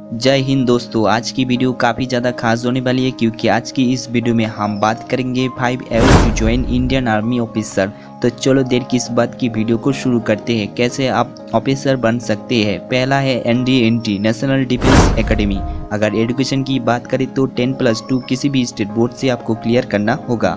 जय हिंद दोस्तों। आज की वीडियो काफ़ी ज़्यादा खास होने वाली है क्योंकि आज की इस वीडियो में हम बात करेंगे 5 ever to join Indian army officer. तो चलो देर किस बात की वीडियो को शुरू करते हैं। कैसे आप ऑफिसर बन सकते हैं। पहला है NDNT नेशनल डिफेंस एकेडमी। अगर एजुकेशन की बात करें तो 10+2 किसी भी स्टेट बोर्ड से आपको क्लियर करना होगा।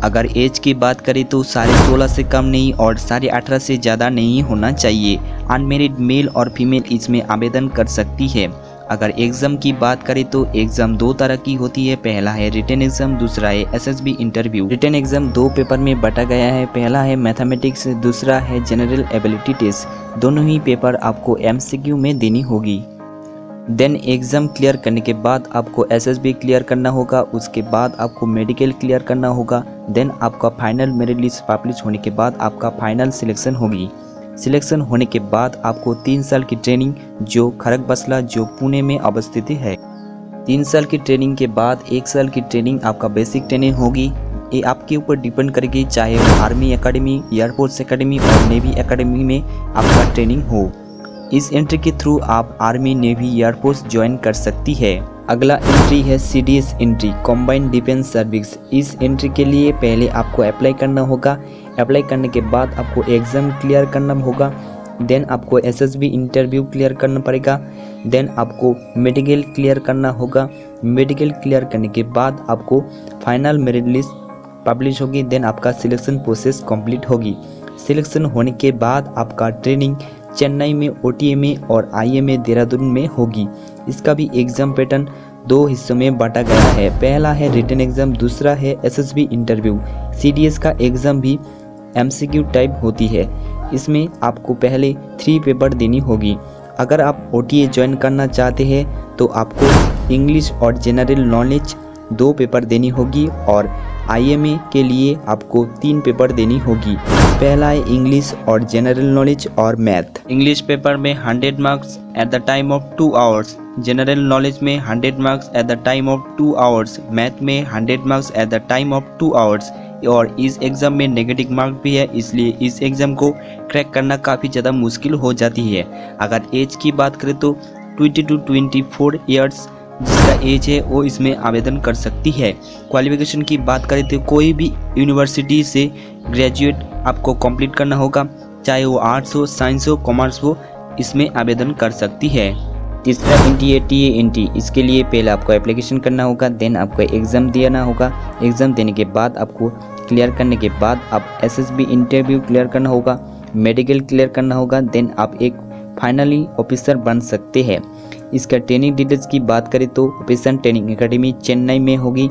अगर एज की बात करें तो 16.5 से कम नहीं और 18.5 से ज़्यादा नहीं होना चाहिए। अनमेरिड मेल और फीमेल इसमें आवेदन कर सकती है। अगर एग्ज़ाम की बात करें तो एग्ज़ाम दो तरह की होती है। पहला है रिटन एग्ज़ाम, दूसरा है SSB इंटरव्यू। रिटन एग्ज़ाम दो पेपर में बांटा गया है। पहला है मैथमेटिक्स, दूसरा है जनरल एबिलिटी टेस्ट। दोनों ही पेपर आपको MCQ में देनी होगी। देन एग्ज़ाम क्लियर करने के बाद आपको SSB क्लियर करना होगा। उसके बाद आपको मेडिकल क्लियर करना होगा। देन आपका फाइनल मेरिट लिस्ट पब्लिश होने के बाद आपका फाइनल सिलेक्शन होगी। सिलेक्शन होने के बाद आपको 3 साल की ट्रेनिंग जो खड़गवासला जो पुणे में अवस्थित है। 3 साल की ट्रेनिंग के बाद 1 साल की ट्रेनिंग आपका बेसिक ट्रेनिंग होगी। ये आपके ऊपर डिपेंड करेगी, चाहे वो आर्मी एकेडमी, एयरफोर्स एकेडमी और नेवी एकेडमी में आपका ट्रेनिंग हो। इस एंट्री के थ्रू आप आर्मी, नेवी, एयरफोर्स ज्वाइन कर सकती है। अगला एंट्री है CDS entry, combined defence service. इस एंट्री के लिए पहले आपको अप्लाई करना होगा। अप्लाई करने के बाद आपको एग्ज़ाम क्लियर करना होगा। देन आपको SSB इंटरव्यू क्लियर करना पड़ेगा। देन आपको मेडिकल क्लियर करना होगा। मेडिकल क्लियर करने के बाद आपको फाइनल मेरिट लिस्ट पब्लिश होगी। देन आपका सिलेक्शन प्रोसेस कंप्लीट होगी। सिलेक्शन होने के बाद आपका ट्रेनिंग चेन्नई में OTA में और IMA देहरादून में होगी। इसका भी एग्ज़ाम पैटर्न 2 हिस्सों में बांटा गया है। पहला है रिटन एग्ज़ाम, दूसरा है SSB इंटरव्यू। CDS का एग्ज़ाम भी MCQ टाइप होती है। इसमें आपको पहले 3 पेपर देनी होगी। अगर आप OTA ज्वाइन करना चाहते हैं तो आपको इंग्लिश और जनरल नॉलेज 2 पेपर देनी होगी और IMA के लिए आपको 3 पेपर देनी होगी। पहला है इंग्लिश और जनरल नॉलेज और मैथ। इंग्लिश पेपर में 100 marks at the time of 2 hours, general knowledge में 100 marks at the time of 2 hours, math में 100 marks at the time of 2 hours. और इस एग्ज़ाम में नेगेटिव मार्क भी है, इसलिए इस एग्ज़ाम को क्रैक करना काफ़ी ज़्यादा मुश्किल हो जाती है। अगर एज की बात करें तो 20 to 24 ईयर्स जिसका एज है वो इसमें आवेदन कर सकती है। क्वालिफिकेशन की बात करें तो कोई भी यूनिवर्सिटी से ग्रेजुएट आपको कंप्लीट करना होगा, चाहे वो आर्ट्स हो, साइंस हो, कॉमर्स हो, इसमें आवेदन कर सकती है। तीसरा NTA TA एंट्री। इसके लिए पहले आपको एप्लीकेशन करना होगा। देन आपको एग्ज़ाम देना होगा। एग्ज़ाम देने के बाद आपको क्लियर करने के बाद आप SSB इंटरव्यू क्लियर करना होगा, मेडिकल क्लियर करना होगा। देन आप एक फाइनली ऑफिसर बन सकते हैं। इसका ट्रेनिंग डिटेल्स की बात करें तो ऑफिसर ट्रेनिंग एकेडमी चेन्नई में होगी।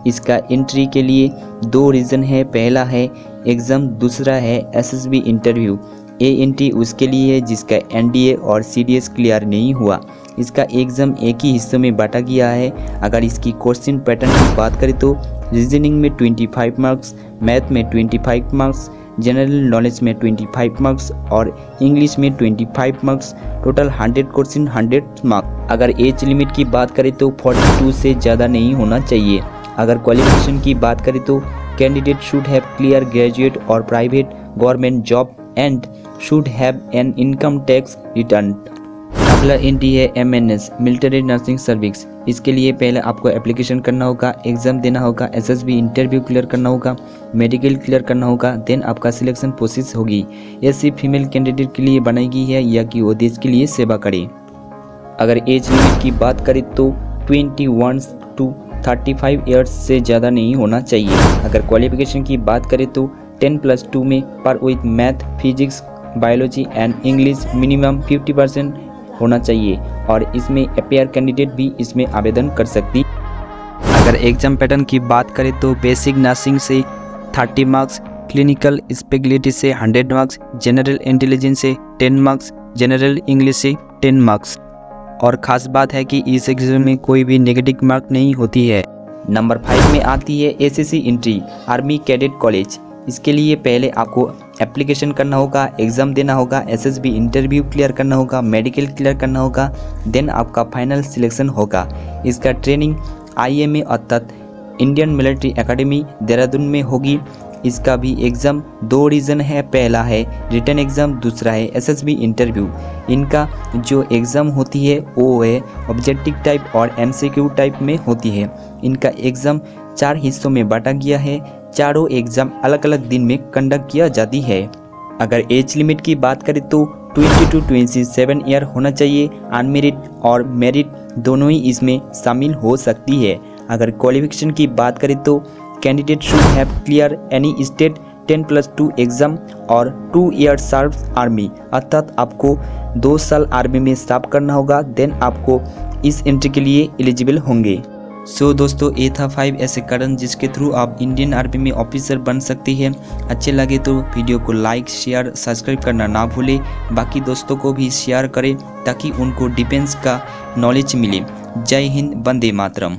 इसका एंट्री के लिए 2 रीज़न है। पहला है एग्ज़ाम, दूसरा है SSB इंटरव्यू। ये एंट्री उसके लिए है जिसका NDA और CDS क्लियर नहीं हुआ। इसका एग्ज़ाम एक ही हिस्से में बांटा गया है। अगर इसकी क्वेश्चन पैटर्न की बात करें तो रीजनिंग में 25 मार्क्स, मैथ में 25 मार्क्स, जनरल नॉलेज में 25 मार्क्स और इंग्लिश में 25 मार्क्स। Total 100 question 100 marks. अगर एज लिमिट की बात करें तो 42 से ज़्यादा नहीं होना चाहिए। अगर क्वालिफिकेशन की बात करें तो candidate should have clear graduate और private government job and should have an income tax return. अगला एंट्री है MNS मिलिट्री नर्सिंग सर्विस। इसके लिए पहले आपको एप्लीकेशन करना होगा, एग्ज़ाम देना होगा, SSB इंटरव्यू क्लियर करना होगा, मेडिकल क्लियर करना होगा। देन आपका सिलेक्शन प्रोसेस होगी। ये सिर्फ फीमेल कैंडिडेट के लिए बनाई गई है या कि वो देश के लिए सेवा करे। अगर एज लिमिट की बात करें तो 21 to 35 ईयर्स से ज़्यादा नहीं होना चाहिए। अगर क्वालिफिकेशन की बात करें तो 10+2 में पर with math, physics, biology and English minimum 50% होना चाहिए और इसमें अपेयर कैंडिडेट भी इसमें आवेदन कर सकती। अगर एग्ज़ाम पैटर्न की बात करें तो बेसिक नर्सिंग से 30 मार्क्स, क्लिनिकल स्पेशलिटी से 100 मार्क्स, जनरल इंटेलिजेंस से 10 मार्क्स, जनरल इंग्लिश से 10 मार्क्स। और ख़ास बात है कि इस एग्ज़ाम में कोई भी नेगेटिव मार्क नहीं होती है। नंबर 5 में आती है SSC entry, army cadet college. इसके लिए पहले आपको एप्लीकेशन करना होगा, एग्ज़ाम देना होगा, SSB इंटरव्यू क्लियर करना होगा, मेडिकल क्लियर करना होगा। देन आपका फाइनल सिलेक्शन होगा। इसका ट्रेनिंग IMA अर्थात इंडियन मिलिट्री एकेडमी देहरादून में होगी। इसका भी एग्ज़ाम 2 रीज़न है, पहला है रिटन एग्ज़ाम, दूसरा है एसएसबी इंटरव्यू। इनका जो एग्ज़ाम होती है वो है ऑब्जेक्टिव टाइप और एमसीक्यू टाइप में होती है। इनका एग्ज़ाम 4 हिस्सों में बांटा गया है। चारों एग्ज़ाम अलग अलग दिन में कंडक्ट किया जाती है। अगर एज लिमिट की बात करें तो 20 to 27 ईयर होना चाहिए। अनमेरिड और मेरिड दोनों ही इसमें शामिल हो सकती है। अगर क्वालिफिकेशन की बात करें तो candidate should have clear any state 10+2 exam और 2 ईयर सर्व आर्मी, अर्थात आपको 2 साल आर्मी में सर्व करना होगा, देन आपको इस एंट्री के लिए एलिजिबल होंगे। सो दोस्तों, ये था 5 ऐसे कारण जिसके थ्रू आप इंडियन आर्मी में ऑफिसर बन सकते हैं। अच्छे लगे तो वीडियो को लाइक, शेयर, सब्सक्राइब करना ना भूलें। बाकी दोस्तों को भी शेयर करें ताकि उनको डिफेंस का नॉलेज मिले। जय हिंद, वंदे मातरम।